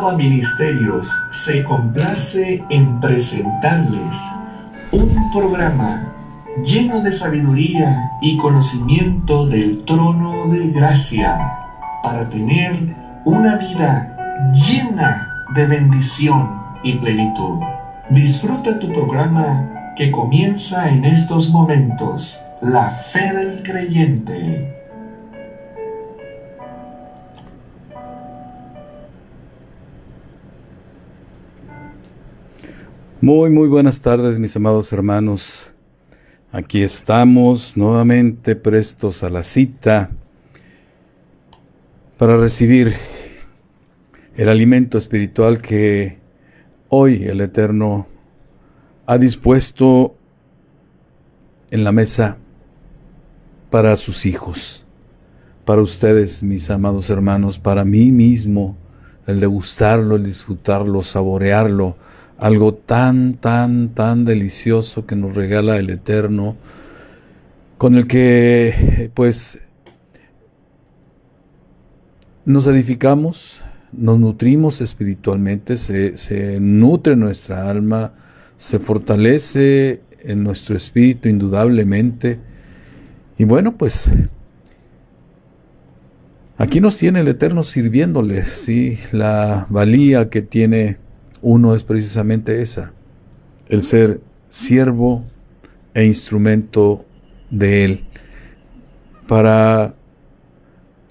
Saba Ministerios se complace en presentarles un programa lleno de sabiduría y conocimiento del trono de gracia para tener una vida llena de bendición y plenitud. Disfruta tu programa que comienza en estos momentos, La Fe del Creyente. Muy buenas tardes, mis amados hermanos. Aquí estamos nuevamente prestos a la cita para recibir el alimento espiritual que hoy el Eterno ha dispuesto en la mesa para sus hijos, para ustedes, mis amados hermanos, para mí mismo, el degustarlo, el disfrutarlo, saborearlo. Algo tan delicioso que nos regala el Eterno, con el que pues nos edificamos, nos nutrimos espiritualmente, se nutre nuestra alma, se fortalece en nuestro espíritu indudablemente. Y bueno, pues aquí nos tiene el Eterno sirviéndole, ¿sí? La valía que tiene uno es precisamente esa, el ser siervo e instrumento de Él para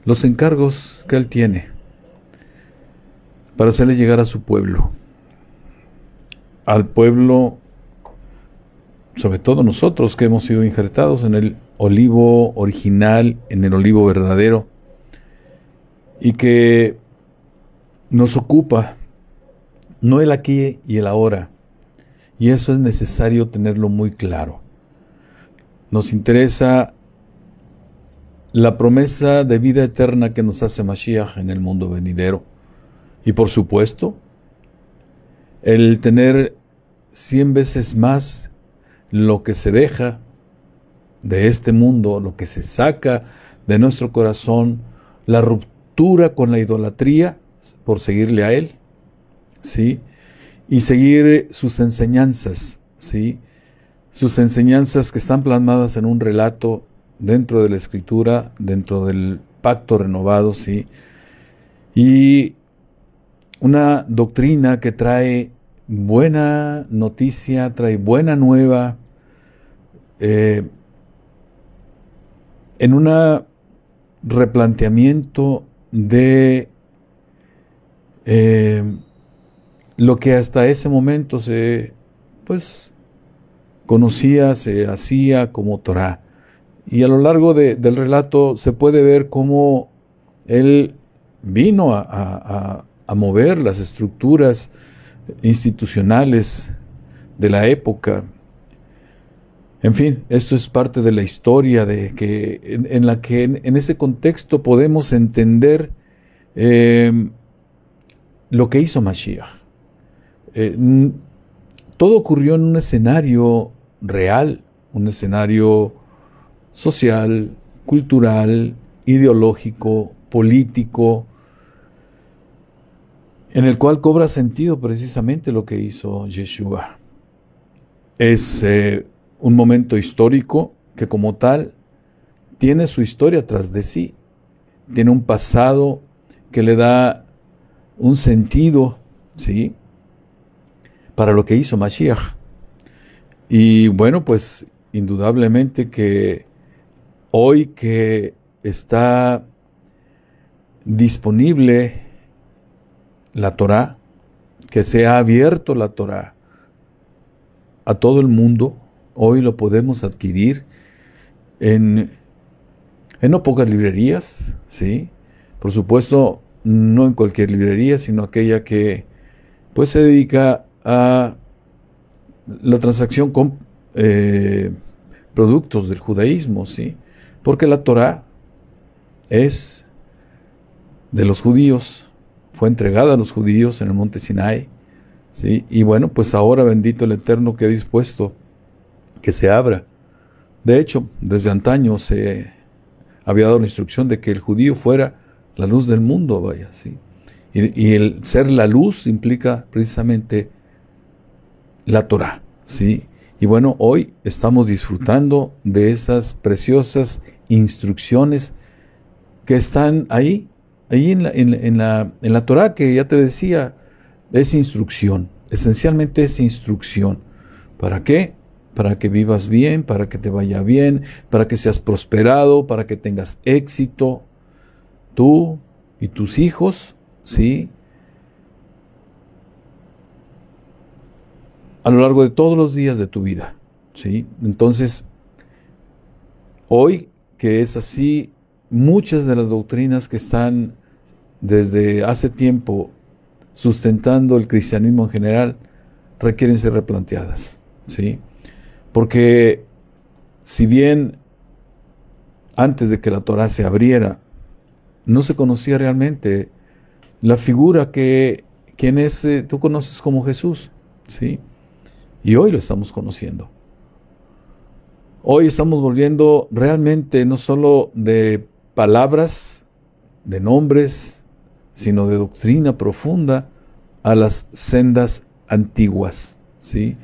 los encargos que Él tiene, para hacerle llegar a su pueblo, al pueblo, sobre todo nosotros que hemos sido injertados en el olivo original, en el olivo verdadero, y que nos ocupa no el aquí y el ahora, y eso es necesario tenerlo muy claro. Nos interesa la promesa de vida eterna que nos hace Mashiach en el mundo venidero, y por supuesto, el tener 100 veces más lo que se deja de este mundo, lo que se saca de nuestro corazón, la ruptura con la idolatría por seguirle a Él, ¿sí? Y seguir sus enseñanzas, ¿sí? Sus enseñanzas que están plasmadas en un relato dentro de la Escritura, dentro del pacto renovado, ¿sí? Y una doctrina que trae buena noticia, trae buena nueva, en un replanteamiento de lo que hasta ese momento se conocía, se hacía como Torah. Y a lo largo del relato se puede ver cómo él vino a mover las estructuras institucionales de la época. En fin, esto es parte de la historia de que en la que en ese contexto podemos entender lo que hizo Mashiach. Todo ocurrió en un escenario real, un escenario social, cultural, ideológico, político, en el cual cobra sentido precisamente lo que hizo Yeshua. Es un momento histórico que como tal tiene su historia tras de sí, tiene un pasado que le da un sentido, ¿sí?, para lo que hizo Mashiach. Y bueno, pues indudablemente que hoy que está disponible la Torah, que se ha abierto la Torah a todo el mundo, hoy lo podemos adquirir en no pocas librerías, ¿sí? Por supuesto, no en cualquier librería, sino aquella que pues se dedica a la transacción con productos del judaísmo, ¿sí? Porque la Torah es de los judíos, fue entregada a los judíos en el monte Sinai, ¿sí? Y bueno, pues ahora bendito el Eterno que ha dispuesto que se abra. De hecho, desde antaño se había dado la instrucción de que el judío fuera la luz del mundo, vaya, ¿sí? Y el ser la luz implica precisamente la Torá, ¿sí? Y bueno, hoy estamos disfrutando de esas preciosas instrucciones que están ahí en la Torá, que ya te decía, es instrucción, esencialmente es instrucción. ¿Para qué? Para que vivas bien, para que te vaya bien, para que seas prosperado, para que tengas éxito, tú y tus hijos, ¿sí? A lo largo de todos los días de tu vida, ¿sí? Entonces, hoy que es así, muchas de las doctrinas que están desde hace tiempo sustentando el cristianismo en general requieren ser replanteadas, ¿sí? Porque si bien antes de que la Torá se abriera, no se conocía realmente la figura quien es, tú conoces como Jesús, ¿sí? Y hoy lo estamos conociendo. Hoy estamos volviendo realmente no solo de palabras, de nombres, sino de doctrina profunda a las sendas antiguas, ¿sí?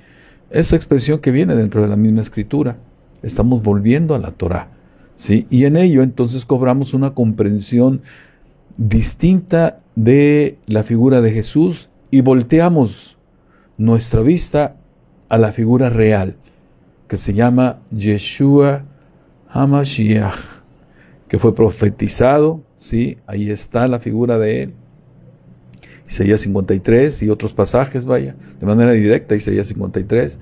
Esa expresión que viene dentro de la misma escritura. Estamos volviendo a la Torá, ¿sí? Y en ello entonces cobramos una comprensión distinta de la figura de Jesús y volteamos nuestra vista a la figura real, que se llama Yeshua HaMashiach, que fue profetizado, ¿sí? Ahí está la figura de él. Isaías 53 y otros pasajes, vaya, de manera directa, Isaías 53.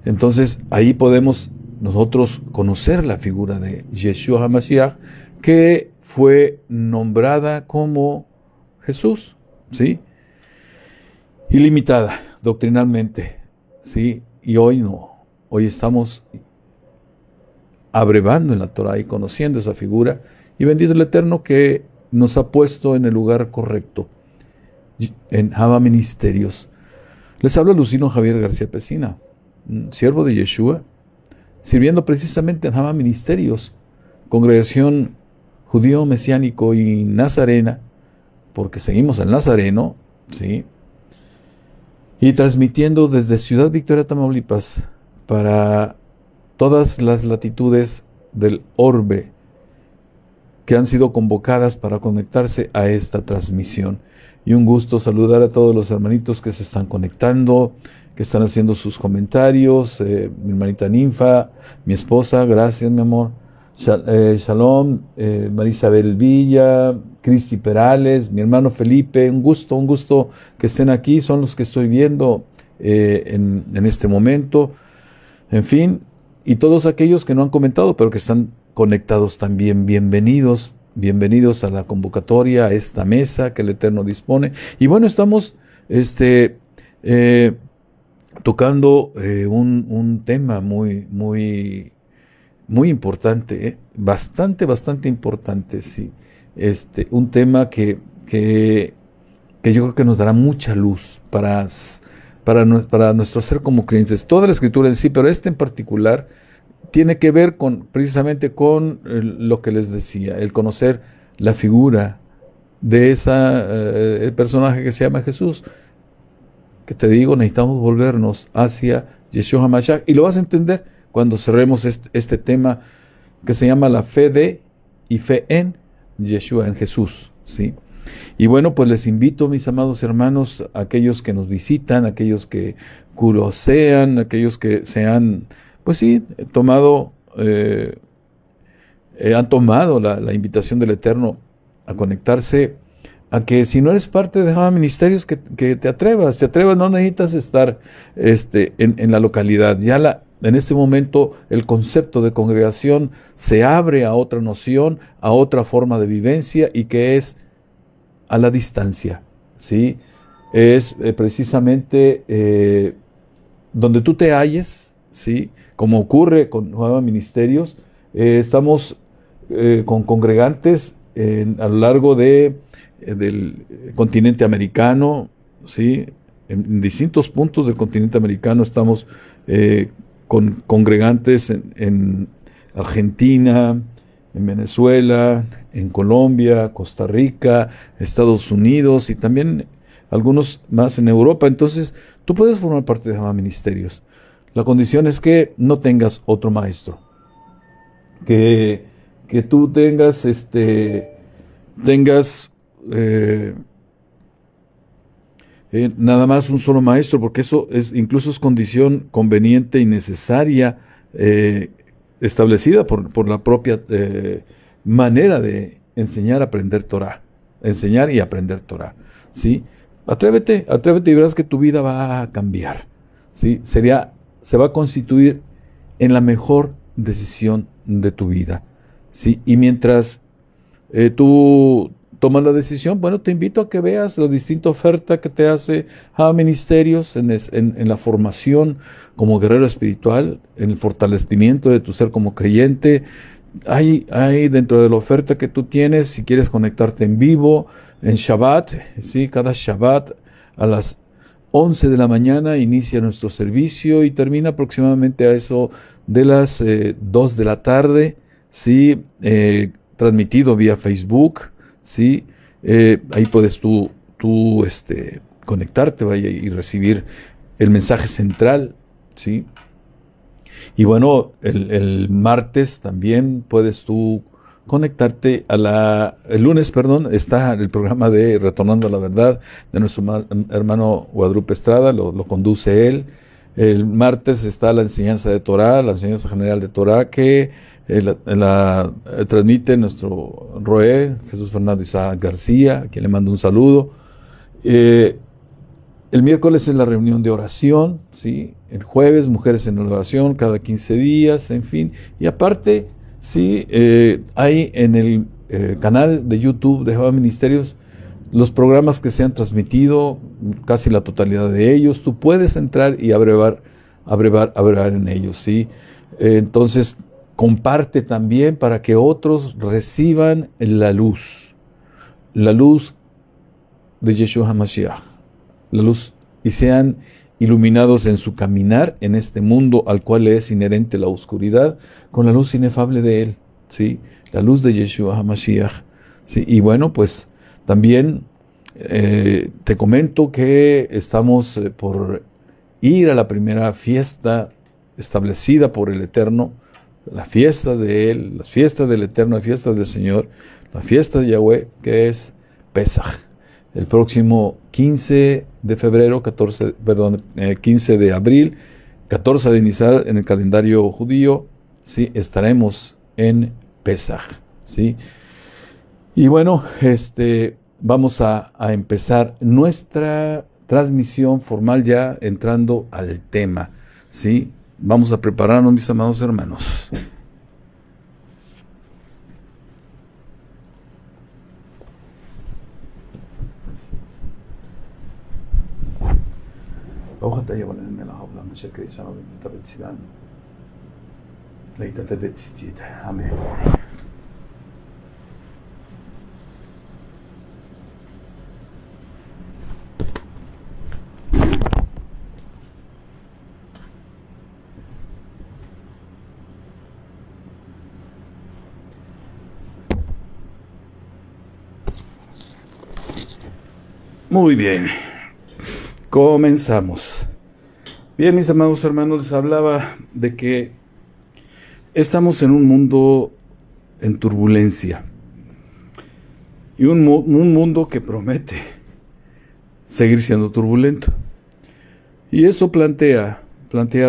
Entonces, ahí podemos nosotros conocer la figura de Yeshua HaMashiach, que fue nombrada como Jesús, ¿sí? Ilimitada, doctrinalmente, ¿sí? Y hoy no. Hoy estamos abrevando en la Torah y conociendo esa figura. Y bendito el Eterno que nos ha puesto en el lugar correcto, en Java Ministerios. Les habla Lucino Javier García Pesina, siervo de Yeshua, sirviendo precisamente en Java Ministerios, congregación judío mesiánico y nazarena, porque seguimos el nazareno, ¿sí? Y transmitiendo desde Ciudad Victoria, Tamaulipas, para todas las latitudes del orbe que han sido convocadas para conectarse a esta transmisión. Y un gusto saludar a todos los hermanitos que se están conectando, que están haciendo sus comentarios. Mi hermanita Ninfa, mi esposa, gracias mi amor. Shalom, Marisabel Villa, Cristi Perales, mi hermano Felipe, un gusto que estén aquí, son los que estoy viendo en este momento. En fin, y todos aquellos que no han comentado, pero que están conectados también, bienvenidos a la convocatoria, a esta mesa que el Eterno dispone. Y bueno, estamos tocando un tema muy importante, bastante importante, sí. Un tema que yo creo que nos dará mucha luz para nuestro ser como creyentes. Toda la escritura en sí, pero en particular tiene que ver precisamente con lo que les decía, el conocer la figura de el personaje que se llama Jesús. Que te digo, necesitamos volvernos hacia Yeshua HaMashiach, y lo vas a entender cuando cerremos este tema que se llama la fe de y fe en Yeshua, en Jesús, ¿sí? Y bueno, pues les invito, mis amados hermanos, aquellos que nos visitan, aquellos que curosean, aquellos que se han, pues sí, han tomado la invitación del Eterno a conectarse, a que si no eres parte de Java Ministerios, que te atrevas, no necesitas estar en la localidad. En este momento el concepto de congregación se abre a otra noción, a otra forma de vivencia, y que es a la distancia, ¿sí? Es precisamente donde tú te halles, ¿sí? Como ocurre con Java Ministerios, estamos con congregantes a lo largo del continente americano, ¿sí? En distintos puntos del continente americano estamos con congregantes en Argentina, en Venezuela, en Colombia, Costa Rica, Estados Unidos y también algunos más en Europa. Entonces, tú puedes formar parte de Jama Ministerios. La condición es que no tengas otro maestro. Que tú tengas, nada más un solo maestro, porque eso incluso es condición conveniente y necesaria, establecida por la propia manera de enseñar, aprender Torah. Enseñar y aprender Torah, ¿sí? Atrévete y verás que tu vida va a cambiar, ¿sí? Se va a constituir en la mejor decisión de tu vida, ¿sí? Y mientras tú tomas la decisión, bueno, te invito a que veas la distinta oferta que te hace Jama Ministerios en la formación como guerrero espiritual, en el fortalecimiento de tu ser como creyente. Hay dentro de la oferta que tú tienes, si quieres conectarte en vivo, en Shabbat, ¿sí? Cada Shabbat a las 11 de la mañana inicia nuestro servicio y termina aproximadamente a eso de las 2 de la tarde, ¿sí? Transmitido vía Facebook, ¿sí? Ahí puedes tú conectarte, vaya, y recibir el mensaje central, ¿sí? Y bueno, el martes también puedes tú conectarte el lunes, está el programa de Retornando a la Verdad de nuestro hermano Guadalupe Estrada, lo conduce él. El martes está la enseñanza de Torah, la enseñanza general de Torah, que la transmite nuestro Roé, Jesús Fernando Isaac García, a quien le mando un saludo. El miércoles es la reunión de oración, ¿sí? El jueves, Mujeres en Oración, cada 15 días, en fin. Y aparte, sí, hay en el canal de YouTube de Jama Ministerios los programas que se han transmitido, casi la totalidad de ellos. Tú puedes entrar y abrevar en ellos, ¿sí? Entonces, comparte también para que otros reciban la luz de Yeshua HaMashiach, la luz, y sean iluminados en su caminar en este mundo al cual es inherente la oscuridad, con la luz inefable de él, ¿sí? La luz de Yeshua HaMashiach, ¿sí? Y bueno, pues también te comento que estamos por ir a la primera fiesta establecida por el Eterno, la fiesta de Él, las fiestas del Eterno, la fiesta del Señor, la fiesta de Yahweh, que es Pesaj. El próximo 15 de febrero, 15 de abril, 14 de Nisan en el calendario judío, ¿sí? Estaremos en Pesaj, ¿sí? Y bueno, vamos a empezar nuestra transmisión formal ya entrando al tema, ¿sí? Vamos a prepararnos, mis amados hermanos. Amén. Muy bien, comenzamos. Bien, mis amados hermanos, les hablaba de que estamos en un mundo en turbulencia y un mundo que promete seguir siendo turbulento. Y eso plantea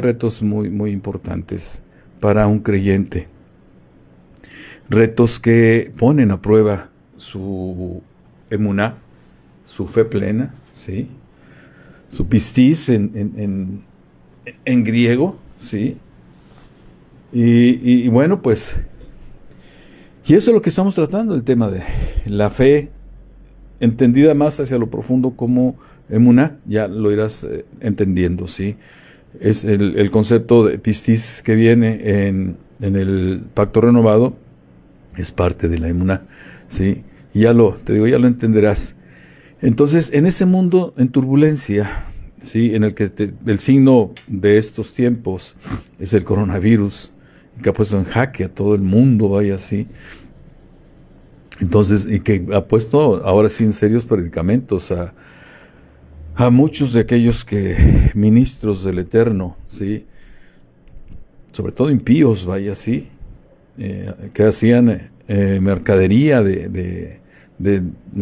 retos muy, muy importantes para un creyente. Retos que ponen a prueba su emuná, su fe plena, ¿sí? Su pistis en griego, ¿sí? Y bueno, pues, y eso es lo que estamos tratando, el tema de la fe, entendida más hacia lo profundo como emuná, ya lo irás entendiendo, ¿sí? Es el concepto de pistis que viene en el Pacto Renovado, es parte de la emuná, ¿sí? Y ya lo entenderás. Entonces, en ese mundo en turbulencia, ¿sí? En el que el signo de estos tiempos es el coronavirus, y que ha puesto en jaque a todo el mundo, vaya así. Entonces, y que ha puesto ahora sí en serios predicamentos a muchos de aquellos ministros del Eterno, ¿sí? Sobre todo impíos, vaya así, que hacían mercadería de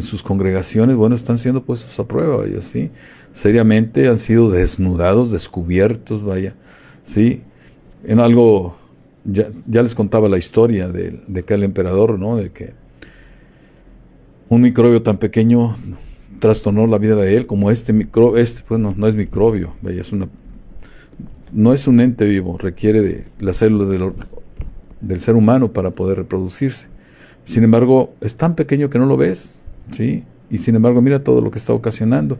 sus congregaciones, bueno, están siendo puestos a prueba, vaya así, seriamente han sido desnudados, descubiertos, vaya, sí, en algo, ya les contaba la historia de aquel emperador, ¿no? De que un microbio tan pequeño trastornó la vida de él, como este microbio, pues no es microbio, vaya, no es un ente vivo, requiere de la célula del ser humano para poder reproducirse. Sin embargo, es tan pequeño que no lo ves, ¿sí? Y sin embargo, mira todo lo que está ocasionando.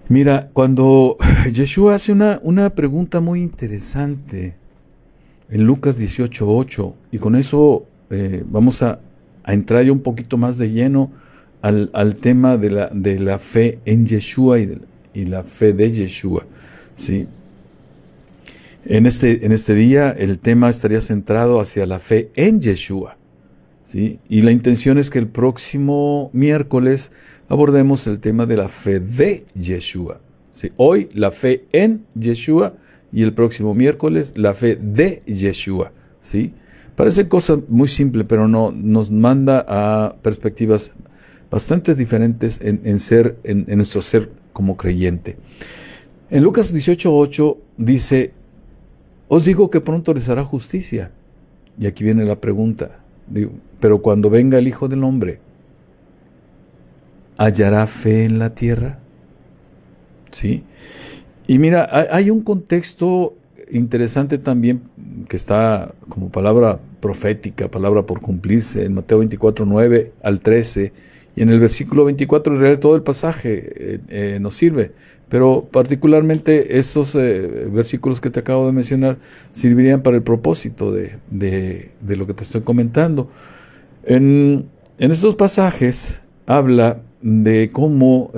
Mira, cuando Yeshua hace una pregunta muy interesante en Lucas 18:8, y con eso vamos a entrar ya un poquito más de lleno al tema de la fe en Yeshua y la fe de Yeshua, ¿sí? En este día el tema estaría centrado hacia la fe en Yeshua, ¿sí? Y la intención es que el próximo miércoles abordemos el tema de la fe de Yeshua, ¿sí? Hoy la fe en Yeshua y el próximo miércoles la fe de Yeshua, ¿sí? Parece cosa muy simple, pero no nos manda a perspectivas bastante diferentes en nuestro ser como creyente. En Lucas 18:8 dice: os digo que pronto les hará justicia. Y aquí viene la pregunta. Digo, pero cuando venga el Hijo del Hombre, ¿hallará fe en la tierra? ¿Sí? Y mira, hay un contexto interesante también que está como palabra profética, palabra por cumplirse, en Mateo 24:9 al 13, y en el versículo 24, en realidad todo el pasaje nos sirve, pero particularmente esos versículos que te acabo de mencionar servirían para el propósito de lo que te estoy comentando. En estos pasajes habla de cómo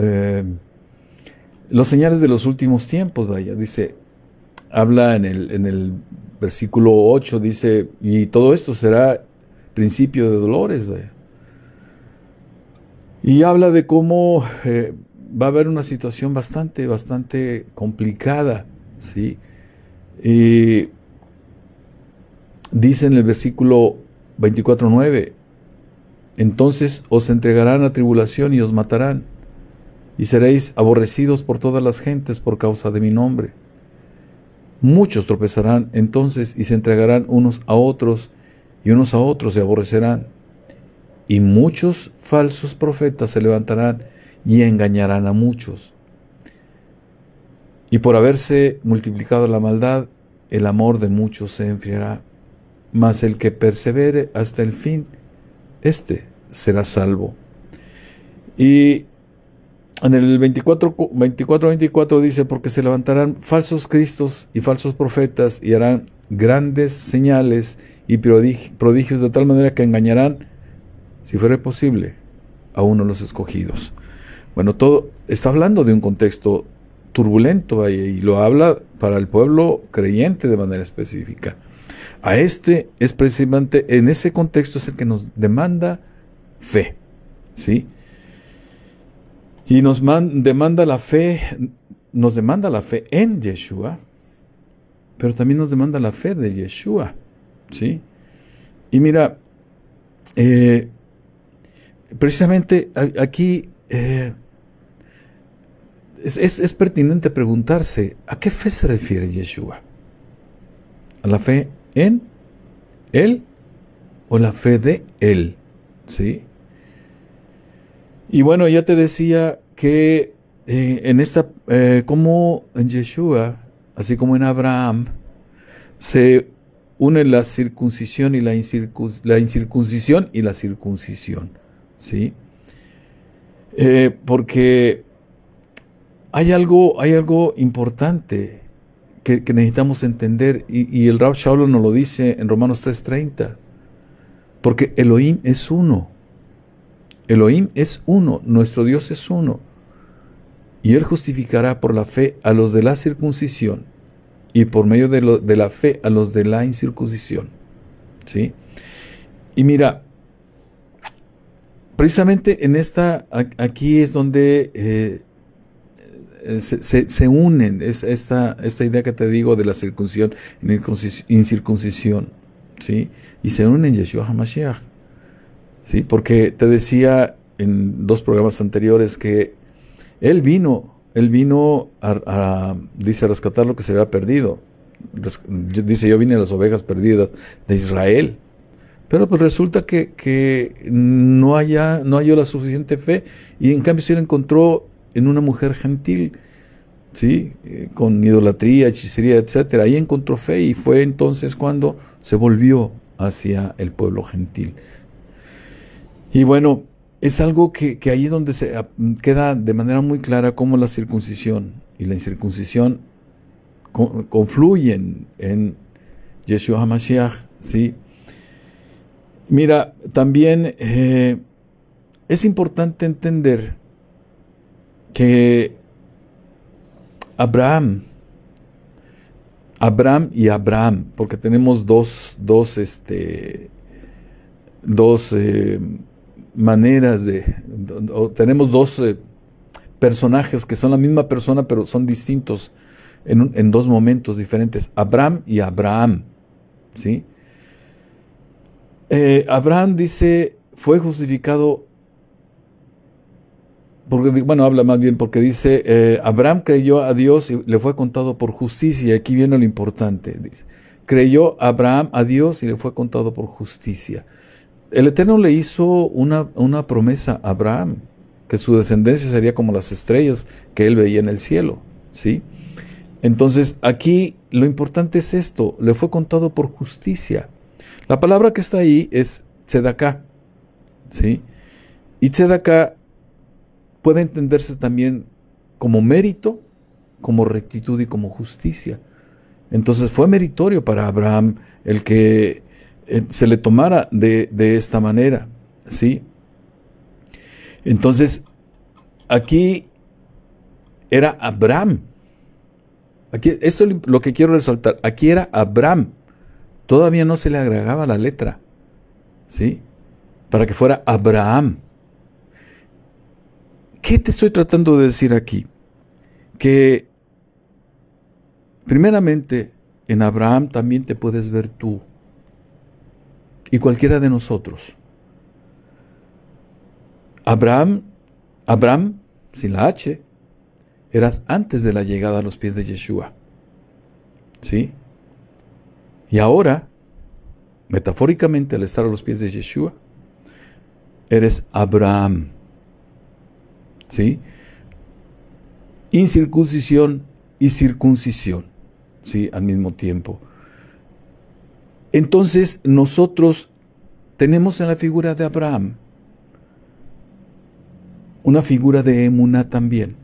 los señales de los últimos tiempos, vaya, dice, habla en el versículo 8, dice, y todo esto será principio de dolores, vaya. Y habla de cómo va a haber una situación bastante complicada, ¿sí? Y dice en el versículo 24:9, entonces os entregarán a tribulación y os matarán, y seréis aborrecidos por todas las gentes por causa de mi nombre. Muchos tropezarán entonces y se entregarán unos a otros, y unos a otros se aborrecerán. Y muchos falsos profetas se levantarán y engañarán a muchos. Y por haberse multiplicado la maldad, el amor de muchos se enfriará. Mas el que persevere hasta el fin, éste será salvo. Y en el 24 dice, porque se levantarán falsos cristos y falsos profetas y harán grandes señales y prodigios de tal manera que engañarán, si fuera posible, a uno de los escogidos. Bueno, todo está hablando de un contexto turbulento y lo habla para el pueblo creyente de manera específica. A este es precisamente en ese contexto es el que nos demanda fe, ¿sí? Y nos demanda la fe en Yeshua, pero también nos demanda la fe de Yeshua, ¿sí? Y mira, precisamente aquí es pertinente preguntarse, ¿a qué fe se refiere Yeshua? ¿A la fe en Él o la fe de Él? ¿Sí? Y bueno, ya te decía que como en Yeshua, así como en Abraham, se une la circuncisión y la incircuncisión y la circuncisión, ¿sí? Porque hay algo importante que necesitamos entender, y el Rab Shaul nos lo dice en Romanos 3:30, porque Elohim es uno. Elohim es uno, nuestro Dios es uno, y Él justificará por la fe a los de la circuncisión y por medio de la fe a los de la incircuncisión. ¿Sí? Y mira, precisamente aquí es donde se unen esta idea que te digo de la circuncisión y incircuncisión, ¿sí? Y se unen en Yeshua HaMashiach, ¿sí? Porque te decía en 2 programas anteriores que Él vino dice, a rescatar lo que se había perdido. Dice, yo vine a las ovejas perdidas de Israel. Pero pues resulta que no halló la suficiente fe, y en cambio se la encontró en una mujer gentil, ¿sí? Con idolatría, hechicería, etcétera. Ahí encontró fe, y fue entonces cuando se volvió hacia el pueblo gentil. Y bueno, es algo que ahí es donde se queda de manera muy clara cómo la circuncisión y la incircuncisión confluyen en Yeshua HaMashiach, ¿sí? Mira, también es importante entender que Abraham y Abraham, porque tenemos dos maneras tenemos 2 personajes que son la misma persona, pero son distintos en 2 momentos diferentes, Abraham y Abraham, ¿sí? Abraham dice, fue justificado, porque, bueno, habla más bien porque dice, Abraham creyó a Dios y le fue contado por justicia. Y aquí viene lo importante, dice, creyó Abraham a Dios y le fue contado por justicia. El Eterno le hizo una promesa a Abraham, que su descendencia sería como las estrellas que él veía en el cielo, ¿sí? Entonces, aquí lo importante es esto, le fue contado por justicia. La palabra que está ahí es tzedaká, ¿sí? Y tzedaká puede entenderse también como mérito, como rectitud y como justicia. Entonces fue meritorio para Abraham el que se le tomara de esta manera, ¿sí? Entonces, aquí era Abraham. Esto es lo que quiero resaltar. Aquí era Abraham. Todavía no se le agregaba la letra, ¿sí? Para que fuera Abraham. ¿Qué te estoy tratando de decir aquí? Que primeramente en Abraham también te puedes ver tú y cualquiera de nosotros. Abraham, sin la H, eras antes de la llegada a los pies de Yeshua, ¿sí? Y ahora, metafóricamente, al estar a los pies de Yeshua, eres Abraham, ¿sí? Incircuncisión y circuncisión, ¿sí? Al mismo tiempo. Entonces, nosotros tenemos en la figura de Abraham una figura de emuná también.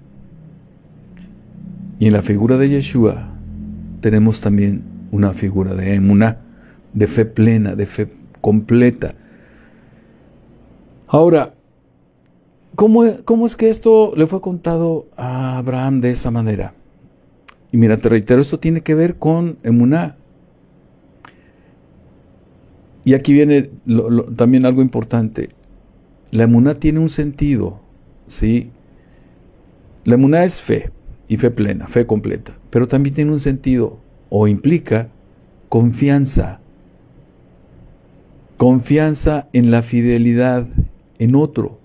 Y en la figura de Yeshua tenemos también una figura de emuná, de fe plena, de fe completa. Ahora, ¿cómo es que esto le fue contado a Abraham de esa manera? Y mira, te reitero, esto tiene que ver con emuná. Y aquí viene también algo importante. La emuná tiene un sentido, ¿sí? La emuná es fe, y fe plena, fe completa, pero también tiene un sentido, o implica confianza. Confianza en la fidelidad en otro.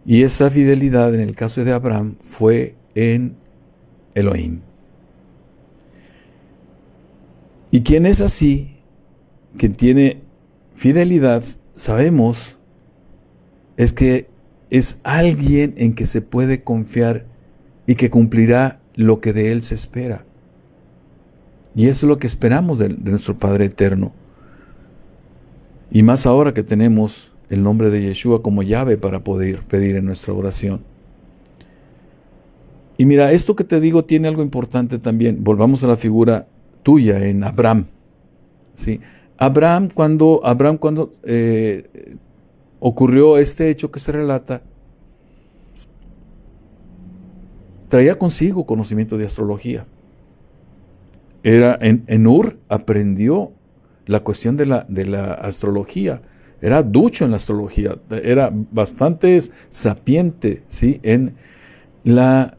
Y esa fidelidad, en el caso de Abraham, fue en Elohim. Y quien es así, quien tiene fidelidad, sabemos, es que es alguien en que se puede confiar y que cumplirá lo que de él se espera. Y eso es lo que esperamos de nuestro Padre Eterno. Y más ahora que tenemos el nombre de Yeshua como llave para poder pedir en nuestra oración. Y mira, esto que te digo tiene algo importante también. Volvamos a la figura tuya en Abraham, ¿sí? Abraham cuando ocurrió este hecho que se relata, traía consigo conocimiento de astrología. en Ur aprendió la cuestión de la astrología. Era ducho en la astrología, era bastante sapiente, ¿sí?, en la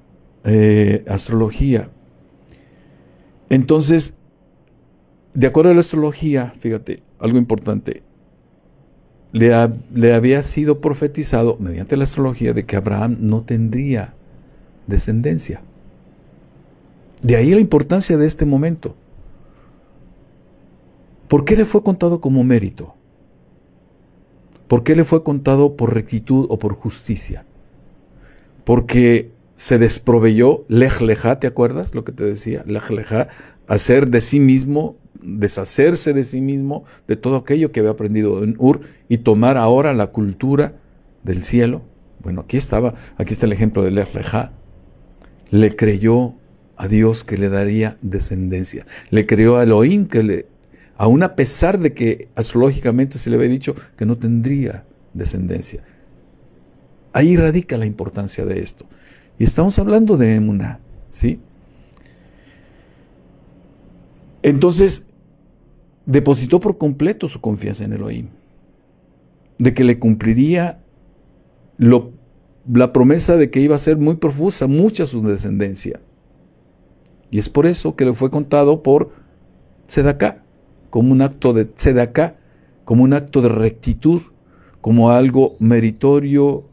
astrología. Entonces, de acuerdo a la astrología, fíjate, algo importante, le había sido profetizado mediante la astrología de que Abraham no tendría descendencia. De ahí la importancia de este momento. ¿Por qué le fue contado como mérito? ¿Por qué le fue contado por rectitud o por justicia? Porque se desproveyó, lej lejá, ¿te acuerdas lo que te decía? Lej lejá, hacer de sí mismo, deshacerse de sí mismo, de todo aquello que había aprendido en Ur y tomar ahora la cultura del cielo. Bueno, aquí está el ejemplo de lej lejá. Le creyó a Dios que le daría descendencia. Le creyó a Elohim aún a pesar de que astrológicamente se le había dicho que no tendría descendencia. Ahí radica la importancia de esto. Y estamos hablando de Emuná, ¿sí? Entonces, depositó por completo su confianza en Elohim, de que le cumpliría la promesa de que iba a ser muy profusa, mucha su descendencia. Y es por eso que le fue contado por tzedaká, como un acto de tzedaká, como un acto de rectitud, como algo meritorio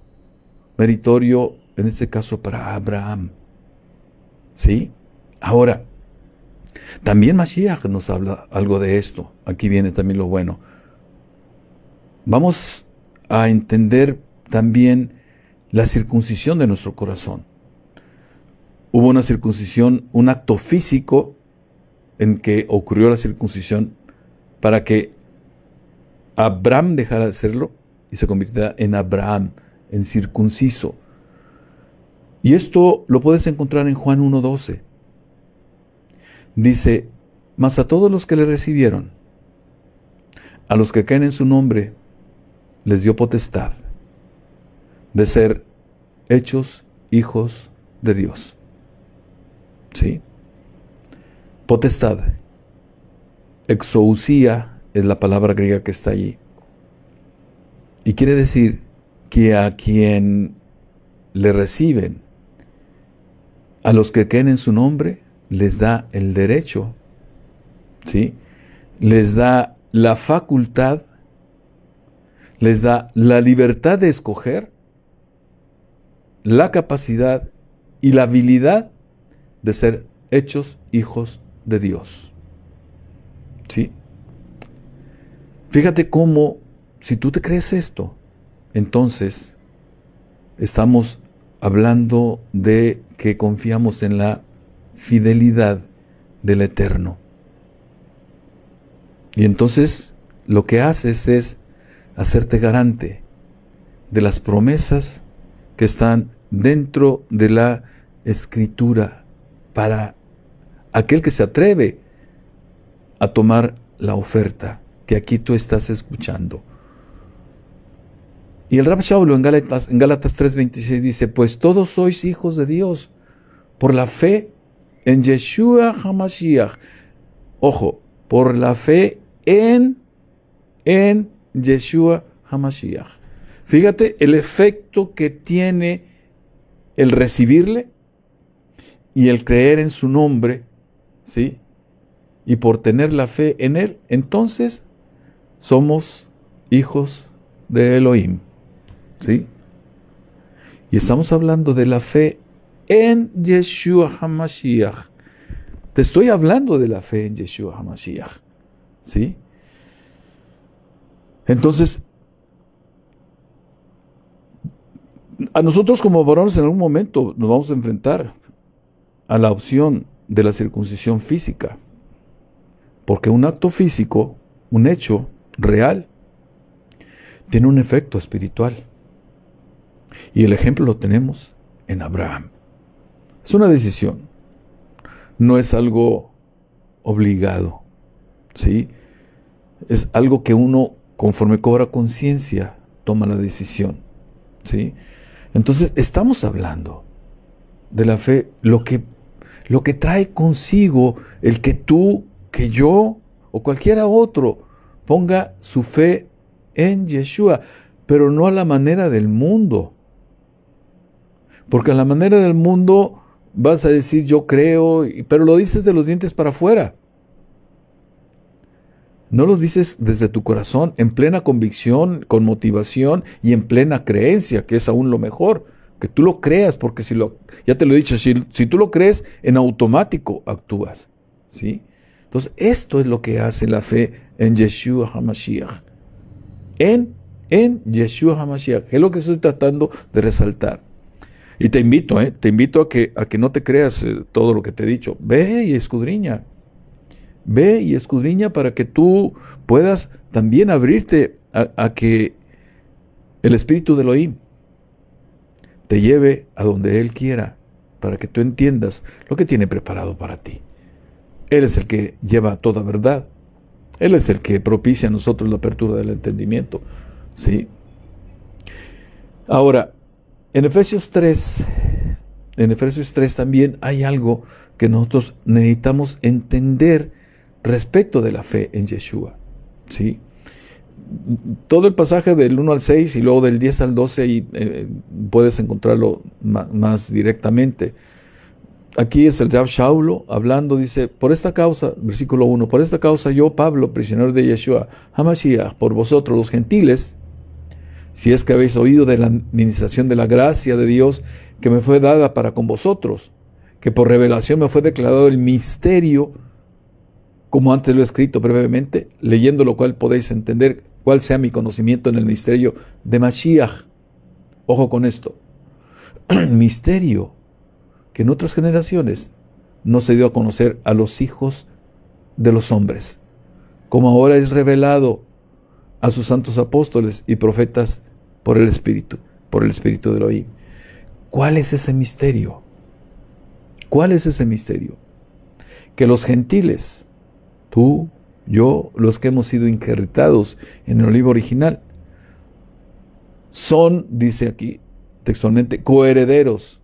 en este caso para Abraham. ¿Sí? Ahora, también Mashiach nos habla algo de esto. Aquí viene también lo bueno. Vamos a entender también la circuncisión de nuestro corazón. Hubo una circuncisión, un acto físico en que ocurrió la circuncisión para que Abraham dejara de hacerlo y se convirtiera en Abraham, en circunciso. Y esto lo puedes encontrar en Juan 1:12. Dice, mas a todos los que le recibieron, a los que creen en su nombre, les dio potestad de ser hechos hijos de Dios. ¿Sí? Potestad. Exousia es la palabra griega que está allí. Y quiere decir que a quien le reciben, a los que creen en su nombre, les da el derecho, ¿sí? Les da la facultad, les da la libertad de escoger, la capacidad y la habilidad de ser hechos hijos de Dios. ¿Sí? Fíjate cómo, si tú te crees esto, entonces estamos hablando de que confiamos en la fidelidad del Eterno. Y entonces lo que haces es hacerte garante de las promesas que están dentro de la Escritura para aquel que se atreve a tomar la oferta que aquí tú estás escuchando. Y el Rab Shaulo en Gálatas 3:26 dice, pues todos sois hijos de Dios por la fe en Yeshua HaMashiach. Ojo, por la fe en Yeshua HaMashiach. Fíjate el efecto que tiene el recibirle y el creer en su nombre, ¿sí? Y por tener la fe en él, entonces somos hijos de Elohim, ¿sí? Y estamos hablando de la fe en Yeshua HaMashiach. Te estoy hablando de la fe en Yeshua HaMashiach, ¿sí? Entonces, a nosotros como varones en algún momento nos vamos a enfrentar a la opción de la circuncisión física, porque un acto físico, un hecho real, tiene un efecto espiritual. Y el ejemplo lo tenemos en Abraham. Es una decisión, no es algo obligado, ¿sí? Es algo que uno, conforme cobra conciencia, toma la decisión, ¿sí? Entonces, estamos hablando de la fe, lo que lo que trae consigo el que tú, que yo o cualquiera otro ponga su fe en Yeshua, pero no a la manera del mundo. Porque a la manera del mundo vas a decir yo creo, pero lo dices de los dientes para afuera. No lo dices desde tu corazón, en plena convicción, con motivación y en plena creencia, que es aún lo mejor. Que tú lo creas, porque ya te lo he dicho, si tú lo crees, en automático actúas, ¿sí? Entonces, esto es lo que hace la fe en Yeshua HaMashiach. En Yeshua HaMashiach, que es lo que estoy tratando de resaltar. Y te invito a que no te creas todo lo que te he dicho. Ve y escudriña. Ve y escudriña para que tú puedas también abrirte a que el Espíritu de Elohim te lleve a donde Él quiera, para que tú entiendas lo que tiene preparado para ti. Él es el que lleva toda verdad. Él es el que propicia a nosotros la apertura del entendimiento. ¿Sí? Ahora, en Efesios 3 también hay algo que nosotros necesitamos entender respecto de la fe en Yeshua. ¿Sí? Todo el pasaje del 1 al 6 y luego del 10 al 12 ahí puedes encontrarlo más directamente. Aquí es el Rab Shaulo hablando, dice, por esta causa, versículo 1, por esta causa yo, Pablo, prisionero de Yeshua HaMashiach, por vosotros los gentiles, si es que habéis oído de la administración de la gracia de Dios que me fue dada para con vosotros, que por revelación me fue declarado el misterio, como antes lo he escrito brevemente, leyendo lo cual podéis entender cuál sea mi conocimiento en el misterio de Mashiach. Ojo con esto. Misterio que en otras generaciones no se dio a conocer a los hijos de los hombres, como ahora es revelado a sus santos apóstoles y profetas por el Espíritu de Elohim. ¿Cuál es ese misterio? ¿Cuál es ese misterio? Que los gentiles, tú, yo, los que hemos sido injertados en el olivo original, son, dice aquí textualmente, coherederos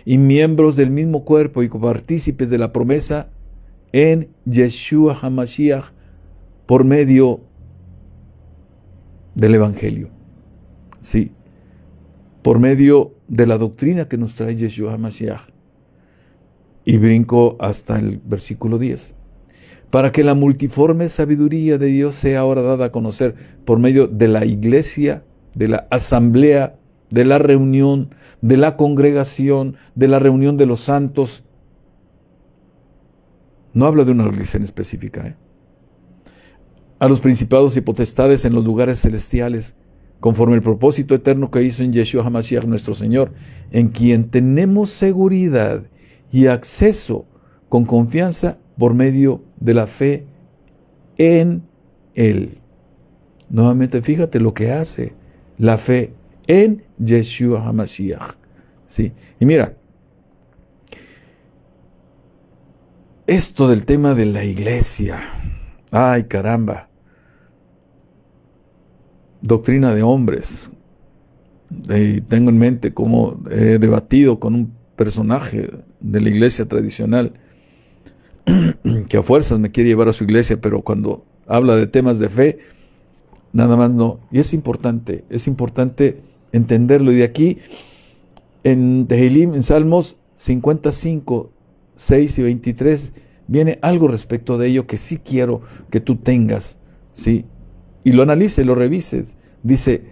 y miembros del mismo cuerpo y copartícipes de la promesa en Yeshua HaMashiach por medio del Evangelio. Sí, por medio de la doctrina que nos trae Yeshua HaMashiach. Y brinco hasta el versículo 10. Para que la multiforme sabiduría de Dios sea ahora dada a conocer por medio de la iglesia, de la asamblea, de la reunión, de la congregación, de la reunión de los santos. No habla de una iglesia en específica, a los principados y potestades en los lugares celestiales, conforme el propósito eterno que hizo en Yeshua HaMashiach nuestro Señor, en quien tenemos seguridad y acceso con confianza por medio de la fe en Él. Nuevamente, fíjate lo que hace la fe en Yeshua HaMashiach. ¿Sí? Y mira, esto del tema de la iglesia, ay caramba, doctrina de hombres. Tengo en mente cómo he debatido con un personaje de la iglesia tradicional que a fuerzas me quiere llevar a su iglesia, pero cuando habla de temas de fe, nada más no. Y es importante entenderlo. Y de aquí, en Tehilim, en Salmos 55, 6 y 23, viene algo respecto de ello que sí quiero que tú tengas, ¿sí? Y lo analices, lo revises. Dice,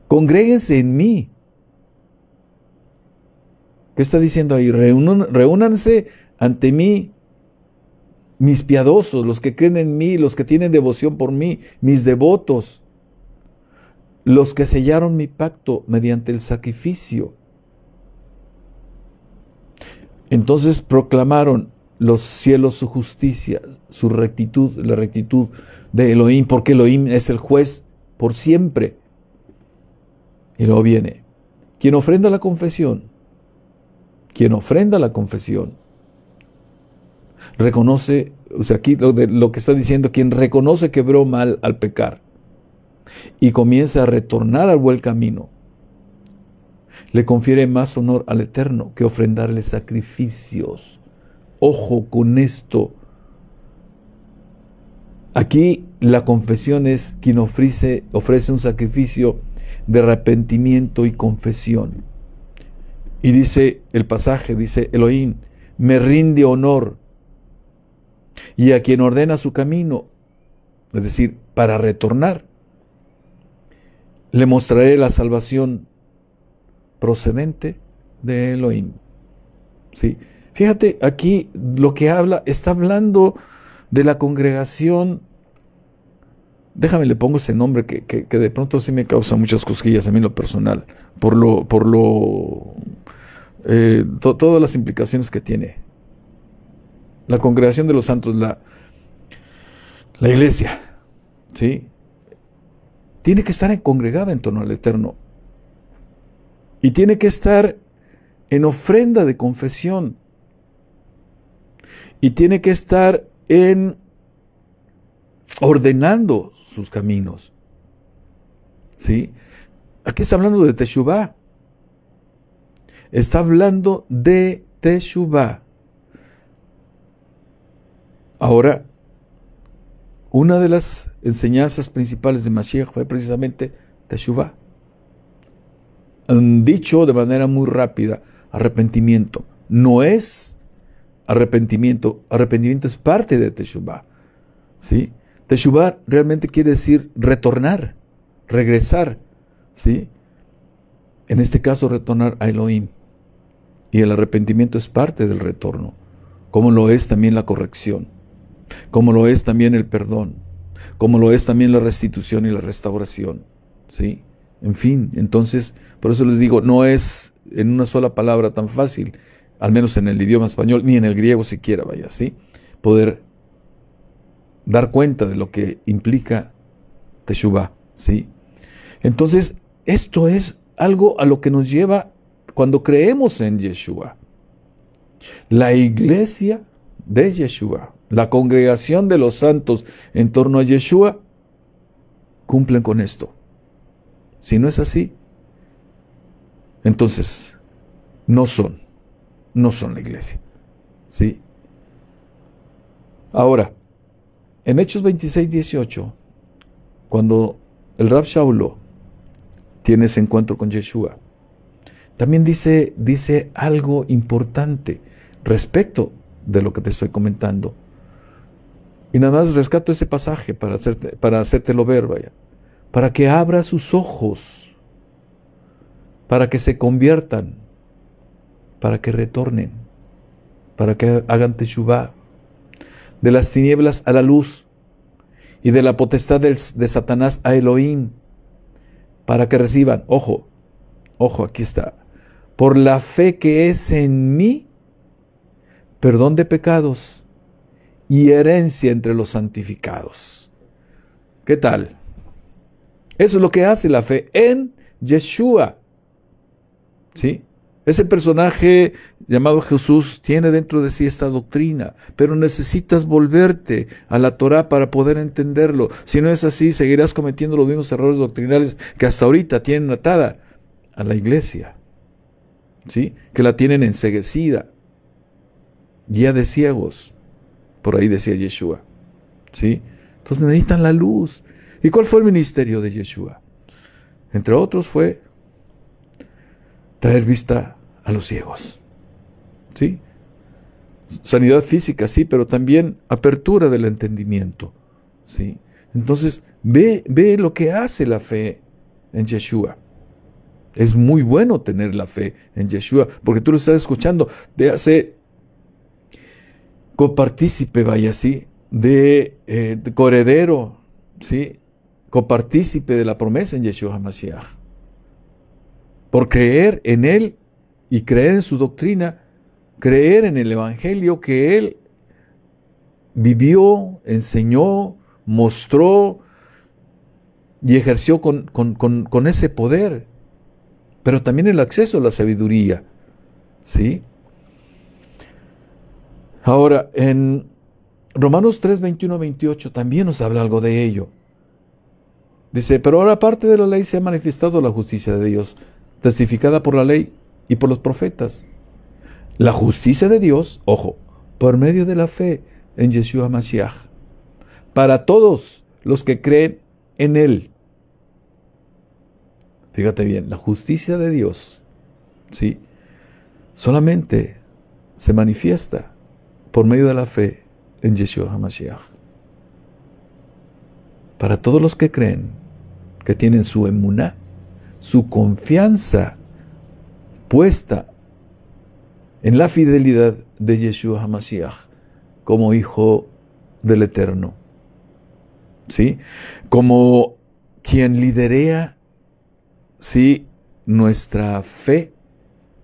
congréguense en mí. ¿Qué está diciendo ahí? Reúnanse ante mí, mis piadosos, los que creen en mí, los que tienen devoción por mí, mis devotos, los que sellaron mi pacto mediante el sacrificio. Entonces proclamaron los cielos su justicia, su rectitud, la rectitud de Elohim, porque Elohim es el juez por siempre. Y luego viene, quien ofrenda la confesión, reconoce, o sea, aquí lo que está diciendo, quien reconoce que obró mal al pecar y comienza a retornar al buen camino, le confiere más honor al Eterno que ofrendarle sacrificios. Ojo con esto. Aquí la confesión es quien ofrece un sacrificio de arrepentimiento y confesión. Y dice el pasaje, dice Elohim, me rinde honor. Y a quien ordena su camino, es decir, para retornar, le mostraré la salvación procedente de Elohim. ¿Sí? Fíjate, aquí lo que está hablando de la congregación. Déjame, le pongo ese nombre que de pronto sí me causa muchas cosquillas a mí en lo personal, todas las implicaciones que tiene. La congregación de los santos, la iglesia, ¿sí? Tiene que estar congregada en torno al Eterno. Y tiene que estar en ofrenda de confesión. Y tiene que estar ordenando sus caminos. ¿Sí? Aquí está hablando de Teshuvah. Está hablando de Teshuvah. Ahora, una de las enseñanzas principales de Mashiach fue precisamente Teshuvah. Han dicho de manera muy rápida, arrepentimiento. No es arrepentimiento. Arrepentimiento es parte de Teshuvah. ¿Sí? Teshuvah realmente quiere decir retornar, regresar. ¿Sí? En este caso, retornar a Elohim. Y el arrepentimiento es parte del retorno, como lo es también la corrección, como lo es también el perdón, como lo es también la restitución y la restauración. ¿Sí? En fin, entonces, por eso les digo, no es en una sola palabra tan fácil, al menos en el idioma español, ni en el griego siquiera, vaya, ¿sí? Poder dar cuenta de lo que implica Teshuvah, ¿sí? Entonces, esto es algo a lo que nos lleva cuando creemos en Yeshua. La iglesia de Yeshua, la congregación de los santos en torno a Yeshua, cumplen con esto. Si no es así, entonces no son la iglesia. ¿Sí? Ahora, en Hechos 26:18, cuando el Rab Shaulo tiene ese encuentro con Yeshua, también dice algo importante respecto de lo que te estoy comentando. Y nada más rescato ese pasaje para hacértelo ver, vaya. Para que abra sus ojos, para que se conviertan, para que retornen, para que hagan Teshuvah, de las tinieblas a la luz y de la potestad de Satanás a Elohim, para que reciban, ojo, aquí está, por la fe que es en mí, perdón de pecados y herencia entre los santificados. ¿Qué tal? Eso es lo que hace la fe en Yeshua. ¿Sí? Ese personaje llamado Jesús tiene dentro de sí esta doctrina, pero necesitas volverte a la Torah para poder entenderlo. Si no es así, seguirás cometiendo los mismos errores doctrinales que hasta ahorita tienen atada a la iglesia. ¿Sí? Que la tienen enceguecida. Guía de ciegos. Por ahí decía Yeshua. ¿Sí? Entonces necesitan la luz. ¿Y cuál fue el ministerio de Yeshua? Entre otros fue traer vista a los ciegos. ¿Sí? Sanidad física, sí, pero también apertura del entendimiento. ¿Sí? Entonces, ve lo que hace la fe en Yeshua. Es muy bueno tener la fe en Yeshua, porque tú lo estás escuchando, te hace copartícipe, vaya así, de coheredero, ¿sí? Copartícipe de la promesa en Yeshua HaMashiach. Por creer en Él y creer en su doctrina, creer en el Evangelio que Él vivió, enseñó, mostró y ejerció con ese poder, pero también el acceso a la sabiduría. ¿Sí? Ahora, en Romanos 3, 21-28 también nos habla algo de ello. Dice, pero ahora aparte de la ley se ha manifestado la justicia de Dios, testificada por la ley y por los profetas. La justicia de Dios, ojo, por medio de la fe en Yeshua Mashiach, para todos los que creen en Él. Fíjate bien, la justicia de Dios, ¿sí?, solamente se manifiesta por medio de la fe en Yeshua HaMashiach. Para todos los que creen, que tienen su emuná, su confianza puesta en la fidelidad de Yeshua HaMashiach como Hijo del Eterno, ¿sí?, como quien liderea, sí, nuestra fe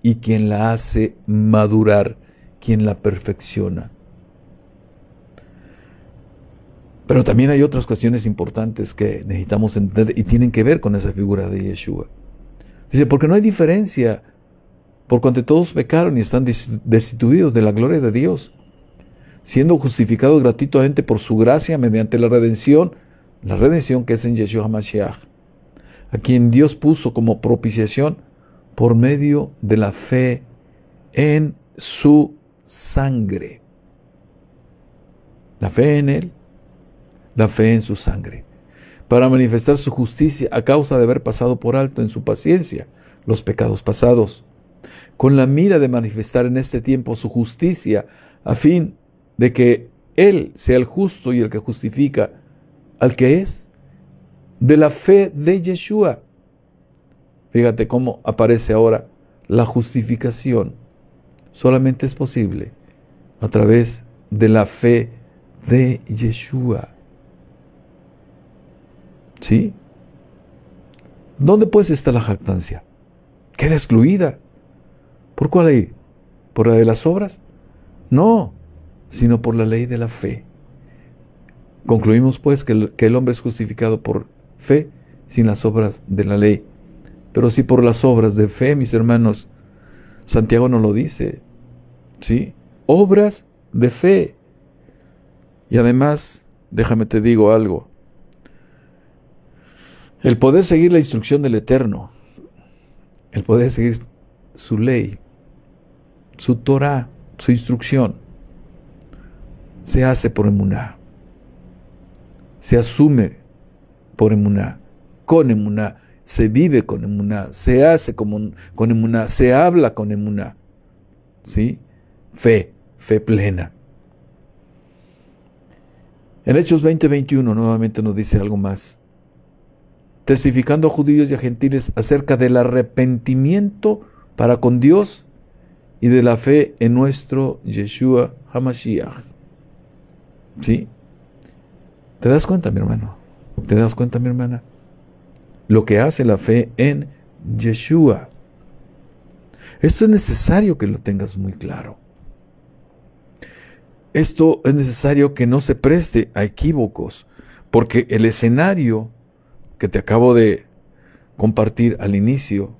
y quien la hace madurar, quien la perfecciona. Pero también hay otras cuestiones importantes que necesitamos entender y tienen que ver con esa figura de Yeshua. Dice, porque no hay diferencia, por cuanto todos pecaron y están destituidos de la gloria de Dios, siendo justificados gratuitamente por su gracia mediante la redención que es en Yeshua HaMashiach, a quien Dios puso como propiciación por medio de la fe en su sangre. La fe en Él, la fe en su sangre, para manifestar su justicia a causa de haber pasado por alto en su paciencia los pecados pasados, con la mira de manifestar en este tiempo su justicia, a fin de que Él sea el justo y el que justifica al que es de la fe de Yeshua. Fíjate cómo aparece ahora la justificación. Solamente es posible a través de la fe de Yeshua. ¿Sí? ¿Dónde pues está la jactancia? Queda excluida. ¿Por cuál ley? ¿Por la de las obras? No, sino por la ley de la fe. Concluimos pues que el hombre es justificado por fe sin las obras de la ley. Pero sí por las obras de fe, mis hermanos. Santiago nos lo dice, ¿sí? Obras de fe. Y además, déjame te digo algo. El poder seguir la instrucción del Eterno, el poder seguir su ley, su Torah, su instrucción, se hace por emuná. Se asume por emuná, con emuná, se vive con emuná, se hace con emuná, se habla con emuná. ¿Sí? Fe plena. En Hechos 20:21 nuevamente nos dice algo más. Testificando a judíos y a gentiles acerca del arrepentimiento para con Dios y de la fe en nuestro Yeshua HaMashiach. ¿Sí? ¿Te das cuenta, mi hermano? ¿Te das cuenta, mi hermana? Lo que hace la fe en Yeshua. Esto es necesario que lo tengas muy claro. Esto es necesario que no se preste a equívocos, porque el escenario que te acabo de compartir al inicio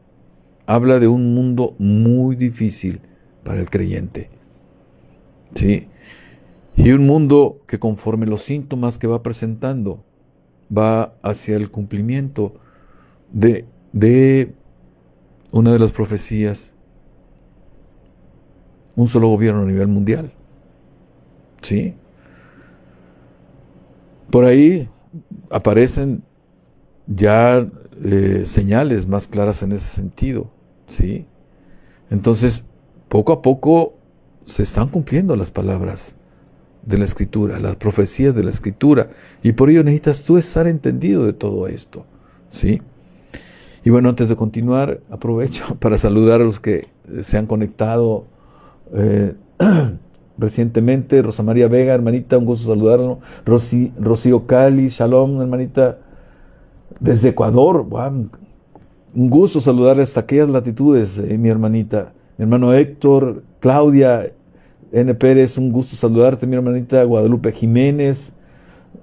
habla de un mundo muy difícil para el creyente. ¿Sí? Y un mundo que conforme los síntomas que va presentando va hacia el cumplimiento de una de las profecías, un solo gobierno a nivel mundial. ¿Sí? Por ahí aparecen ya señales más claras en ese sentido. ¿Sí? Entonces, poco a poco se están cumpliendo las palabras de la Escritura, las profecías de la Escritura, y por ello necesitas tú estar entendido de todo esto. ¿Sí? Y bueno, antes de continuar, aprovecho para saludar a los que se han conectado recientemente. Rosa María Vega, hermanita, un gusto saludarlo. Rocío Cali, shalom, hermanita, desde Ecuador. Wow, un gusto saludarle hasta aquellas latitudes, mi hermanita. Mi hermano Héctor, Claudia N. Pérez, un gusto saludarte, mi hermanita. Guadalupe Jiménez,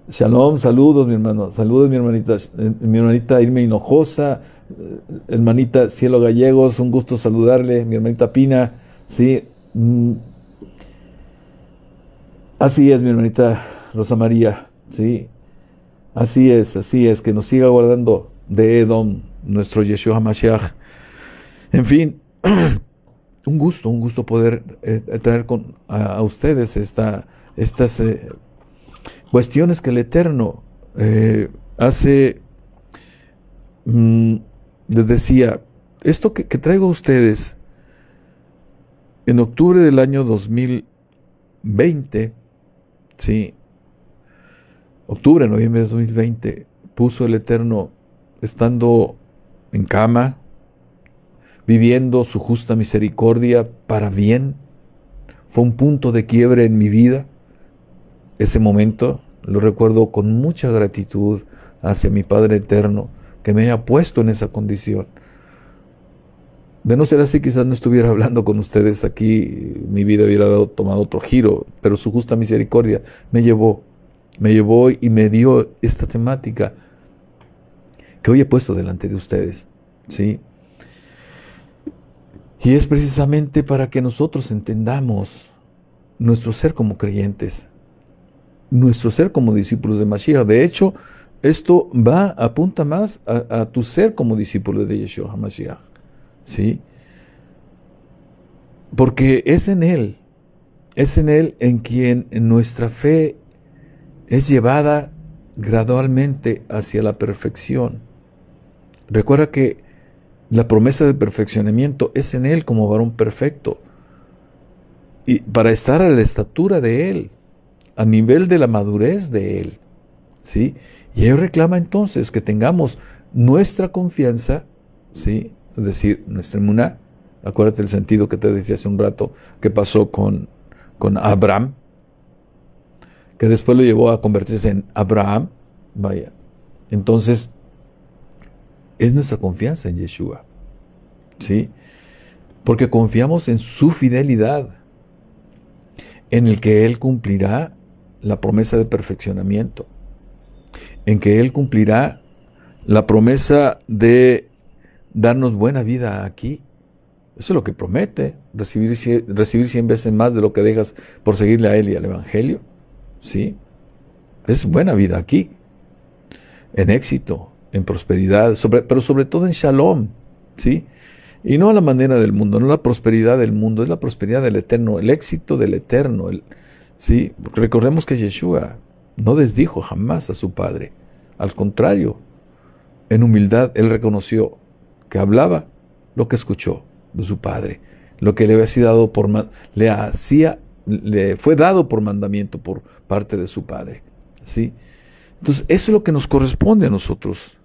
shalom, saludos, mi hermano. Saludos, mi hermanita Irma Hinojosa, hermanita Cielo Gallegos, un gusto saludarle, mi hermanita Pina. Sí, así es, mi hermanita Rosa María. Sí, así es, que nos siga guardando de Edom, nuestro Yeshua HaMashiach. En fin, un gusto poder traer a ustedes estas cuestiones que el Eterno hace. Les decía, esto que traigo a ustedes en octubre del año 2020, sí, octubre, noviembre de 2020, puso el Eterno, estando en cama, viviendo su justa misericordia para bien. Fue un punto de quiebre en mi vida. Ese momento lo recuerdo con mucha gratitud hacia mi Padre Eterno, que me haya puesto en esa condición. De no ser así, quizás no estuviera hablando con ustedes aquí, mi vida hubiera tomado otro giro, pero su justa misericordia me llevó y me dio esta temática que hoy he puesto delante de ustedes, ¿sí? Y es precisamente para que nosotros entendamos nuestro ser como creyentes, nuestro ser como discípulos de Mashiach. De hecho, esto apunta más a tu ser como discípulo de Yeshua HaMashiach, ¿sí? Porque es en Él en quien nuestra fe es llevada gradualmente hacia la perfección. Recuerda que la promesa de perfeccionamiento es en Él como varón perfecto, y para estar a la estatura de Él, a nivel de la madurez de Él, ¿sí? Y Él reclama entonces que tengamos nuestra confianza, ¿sí? Es decir, nuestra emuná. Acuérdate el sentido que te decía hace un rato que pasó con Abraham, que después lo llevó a convertirse en Abraham. Vaya, entonces es nuestra confianza en Yeshua, ¿sí? Porque confiamos en su fidelidad, en el que Él cumplirá la promesa de perfeccionamiento, en que Él cumplirá la promesa de darnos buena vida aquí. Eso es lo que promete, recibir 100 veces más de lo que dejas por seguirle a Él y al Evangelio, ¿sí? Es buena vida aquí, en éxito, en prosperidad, pero sobre todo en shalom, ¿sí? Y no a la manera del mundo, no la prosperidad del mundo, es la prosperidad del Eterno, el éxito del Eterno, ¿sí? Recordemos que Yeshua no desdijo jamás a su Padre. Al contrario, en humildad Él reconoció que hablaba lo que escuchó de su Padre, lo que le fue dado por mandamiento por parte de su Padre, ¿sí? Entonces, eso es lo que nos corresponde a nosotros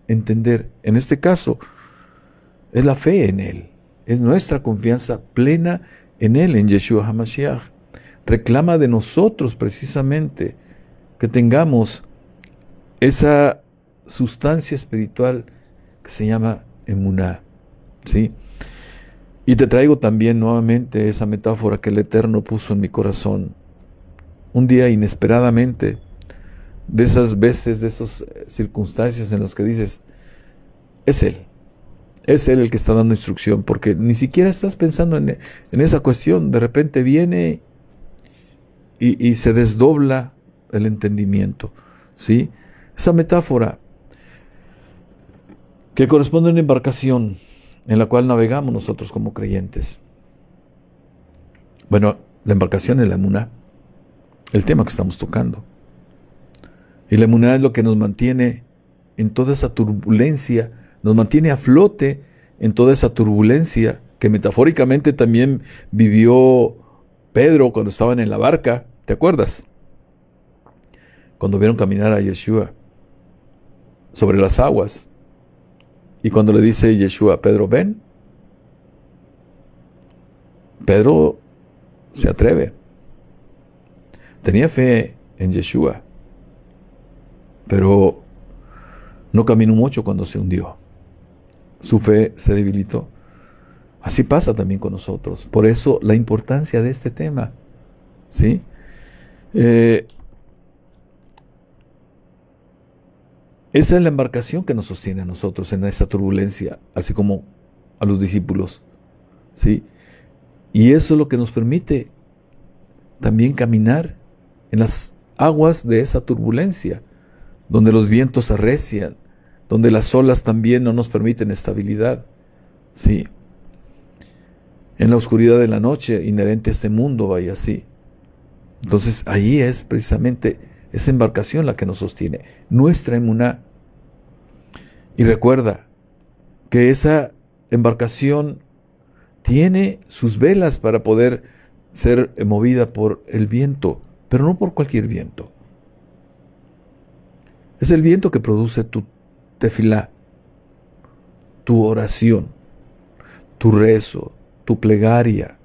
entender. En este caso, es la fe en Él, es nuestra confianza plena en Él, en Yeshua HaMashiach. Reclama de nosotros precisamente que tengamos esa sustancia espiritual que se llama emuná, ¿sí? Y te traigo también nuevamente esa metáfora que el Eterno puso en mi corazón un día inesperadamente, de esas veces, de esas circunstancias en las que dices, es Él el que está dando instrucción, porque ni siquiera estás pensando en esa cuestión. De repente viene y se desdobla el entendimiento, ¿sí? Esa metáfora que corresponde a una embarcación en la cual navegamos nosotros como creyentes. Bueno, la embarcación es la emuná, el tema que estamos tocando. Y la emuná es lo que nos mantiene en toda esa turbulencia, nos mantiene a flote en toda esa turbulencia que metafóricamente también vivió Pedro cuando estaban en la barca. ¿Te acuerdas? Cuando vieron caminar a Yeshua sobre las aguas. Y cuando le dice Yeshua a Pedro, ven, Pedro se atreve. Tenía fe en Yeshua, pero no caminó mucho cuando se hundió. Su fe se debilitó. Así pasa también con nosotros. Por eso la importancia de este tema, ¿sí? Esa es la embarcación que nos sostiene a nosotros en esa turbulencia, así como a los discípulos, ¿sí? Y eso es lo que nos permite también caminar en las aguas de esa turbulencia, donde los vientos arrecian, donde las olas también no nos permiten estabilidad, ¿sí? En la oscuridad de la noche, inherente a este mundo, vaya así. Entonces, ahí es precisamente esa embarcación la que nos sostiene, nuestra emuná. Y recuerda que esa embarcación tiene sus velas para poder ser movida por el viento, pero no por cualquier viento. Es el viento que produce tu tefilá, tu oración, tu rezo, tu plegaria,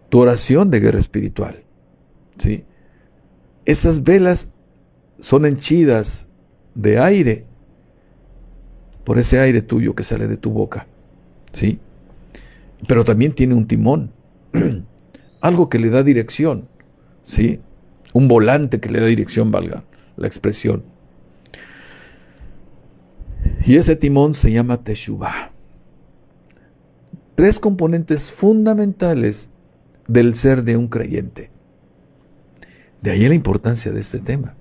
tu oración de guerra espiritual, ¿sí? Esas velas son henchidas de aire por ese aire tuyo que sale de tu boca, ¿sí? Pero también tiene un timón, algo que le da dirección, ¿sí? Un volante que le da dirección, valga la expresión. Y ese timón se llama Teshuvah. 3 componentes fundamentales del ser de un creyente. De ahí la importancia de este tema.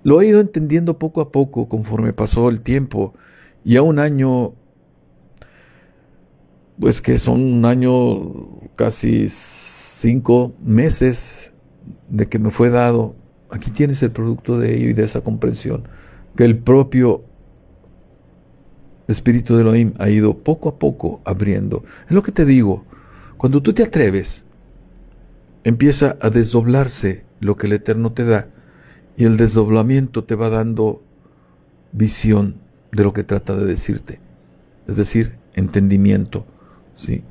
Lo he ido entendiendo poco a poco conforme pasó el tiempo, y a un año, pues que son un año, casi 5 meses de que me fue dado. Aquí tienes el producto de ello y de esa comprensión que el propio Espíritu de Elohim ha ido poco a poco abriendo. Es lo que te digo, cuando tú te atreves, empieza a desdoblarse lo que el Eterno te da, y el desdoblamiento te va dando visión de lo que trata de decirte, es decir, entendimiento, ¿sí?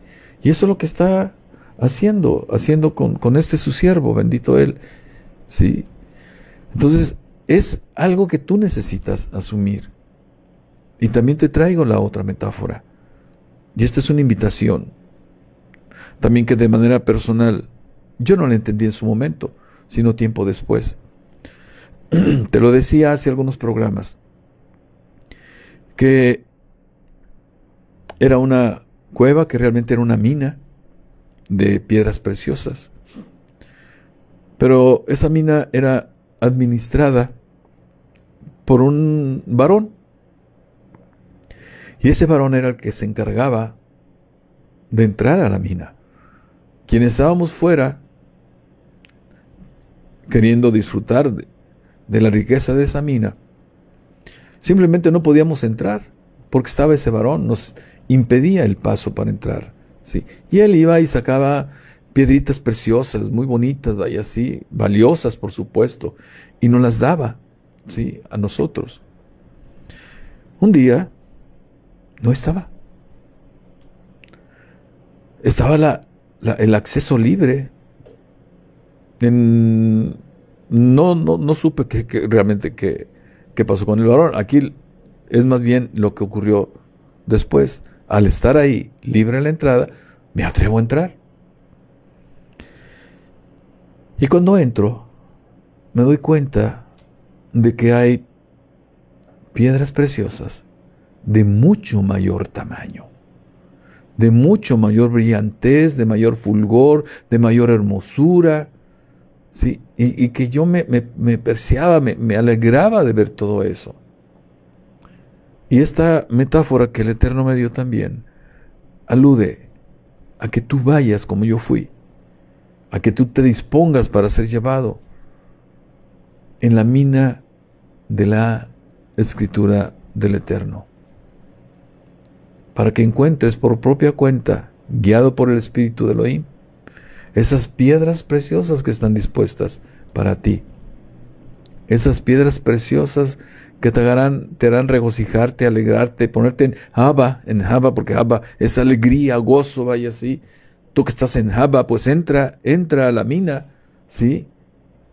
Y eso es lo que está haciendo con este su siervo, bendito él, ¿sí? Entonces, es algo que tú necesitas asumir. Y también te traigo la otra metáfora, y esta es una invitación, también que de manera personal, yo no la entendí en su momento, sino tiempo después. Te lo decía hace algunos programas, que era una cueva, que realmente era una mina de piedras preciosas. Pero esa mina era administrada por un varón. Y ese varón era el que se encargaba de entrar a la mina. Quienes estábamos fuera, queriendo disfrutar de la riqueza de esa mina, simplemente no podíamos entrar, porque estaba ese varón, nos impedía el paso para entrar, ¿sí? Y él iba y sacaba piedritas preciosas, muy bonitas, vaya así, valiosas por supuesto, y nos las daba, ¿sí?, a nosotros. Un día no estaba. Estaba el acceso libre. No supe realmente qué pasó con el varón. Aquí es más bien lo que ocurrió después. Al estar ahí libre la entrada, me atrevo a entrar. Y cuando entro, me doy cuenta de que hay piedras preciosas de mucho mayor tamaño, de mucho mayor brillantez, de mayor fulgor, de mayor hermosura, ¿sí? Y que yo me preciaba, me alegraba de ver todo eso. Y esta metáfora que el Eterno me dio también alude a que tú vayas como yo fui, a que tú te dispongas para ser llevado en la mina de la Escritura del Eterno, para que encuentres por propia cuenta, guiado por el Espíritu de Elohim, esas piedras preciosas que están dispuestas para ti. Esas piedras preciosas que te harán regocijarte, alegrarte, ponerte en Abba, porque Abba es alegría, gozo, vaya así. Tú que estás en Abba, pues entra a la mina, ¿sí?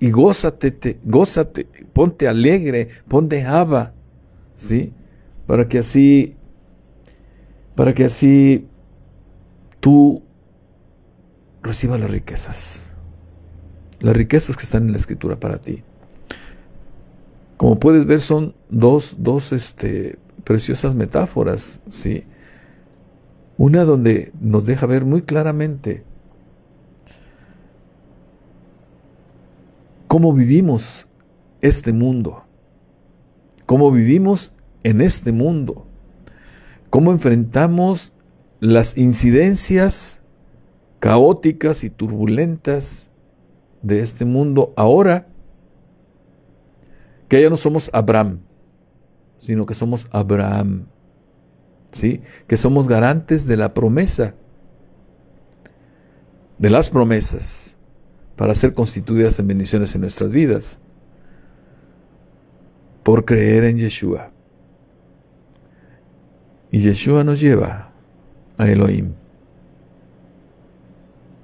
Y gózate, ponte alegre, ponte Abba, ¿sí? Para que así tú recibas las riquezas que están en la Escritura para ti. Como puedes ver, son dos preciosas metáforas, ¿sí? Una donde nos deja ver muy claramente cómo vivimos este mundo, cómo vivimos en este mundo, cómo enfrentamos las incidencias caóticas y turbulentas de este mundo ahora, que ya no somos Abraham, sino que somos Abraham, ¿sí? Que somos garantes de la promesa, de las promesas, para ser constituidas en bendiciones en nuestras vidas, por creer en Yeshua. Y Yeshua nos lleva a Elohim,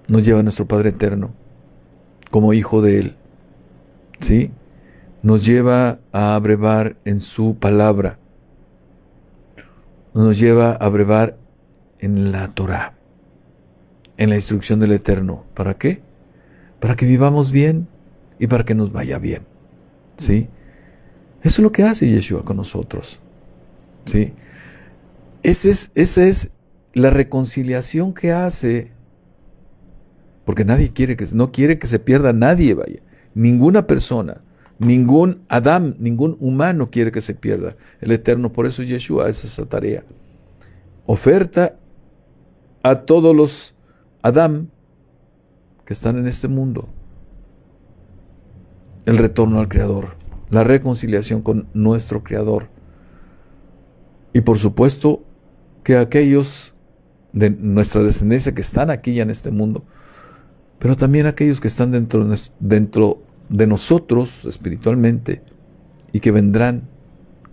nos lleva a nuestro Padre Eterno, como hijo de Él, ¿sí? Nos lleva a abrevar en su palabra, nos lleva a abrevar en la Torah, en la instrucción del Eterno. ¿Para qué? Para que vivamos bien y para que nos vaya bien, ¿sí? Eso es lo que hace Yeshua con nosotros, ¿sí? Esa es la reconciliación que hace, porque nadie no quiere que se pierda nadie, vaya. Ninguna persona, ningún Adán, ningún humano quiere que se pierda el Eterno. Por eso Yeshua hace esa tarea. Oferta a todos los Adán que están en este mundo el retorno al Creador, la reconciliación con nuestro Creador. Y por supuesto que aquellos de nuestra descendencia que están aquí ya en este mundo, pero también aquellos que están dentro de nosotros espiritualmente y que vendrán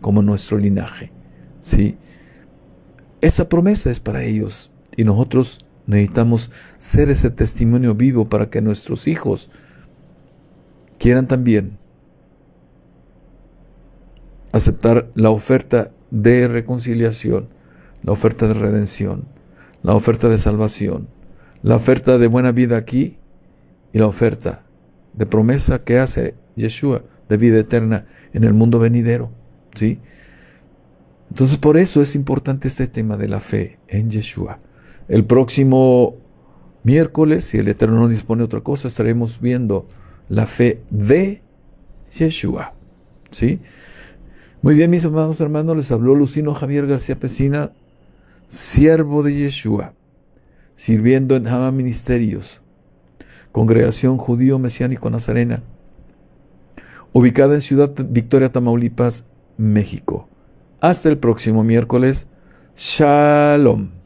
como nuestro linaje, ¿sí? Esa promesa es para ellos y nosotros necesitamos ser ese testimonio vivo para que nuestros hijos quieran también aceptar la oferta de reconciliación, la oferta de redención, la oferta de salvación, la oferta de buena vida aquí y la oferta de promesa que hace Yeshua de vida eterna en el mundo venidero, ¿sí? Entonces por eso es importante este tema de la fe en Yeshua. El próximo miércoles, si el Eterno no dispone de otra cosa, estaremos viendo la fe de Yeshua, ¿sí? Muy bien, mis amados hermanos, les habló Lucino Javier García Pesina, siervo de Yeshua, sirviendo en Hama Ministerios, Congregación Judío Mesiánico Nazarena, ubicada en Ciudad Victoria, Tamaulipas, México. Hasta el próximo miércoles. Shalom.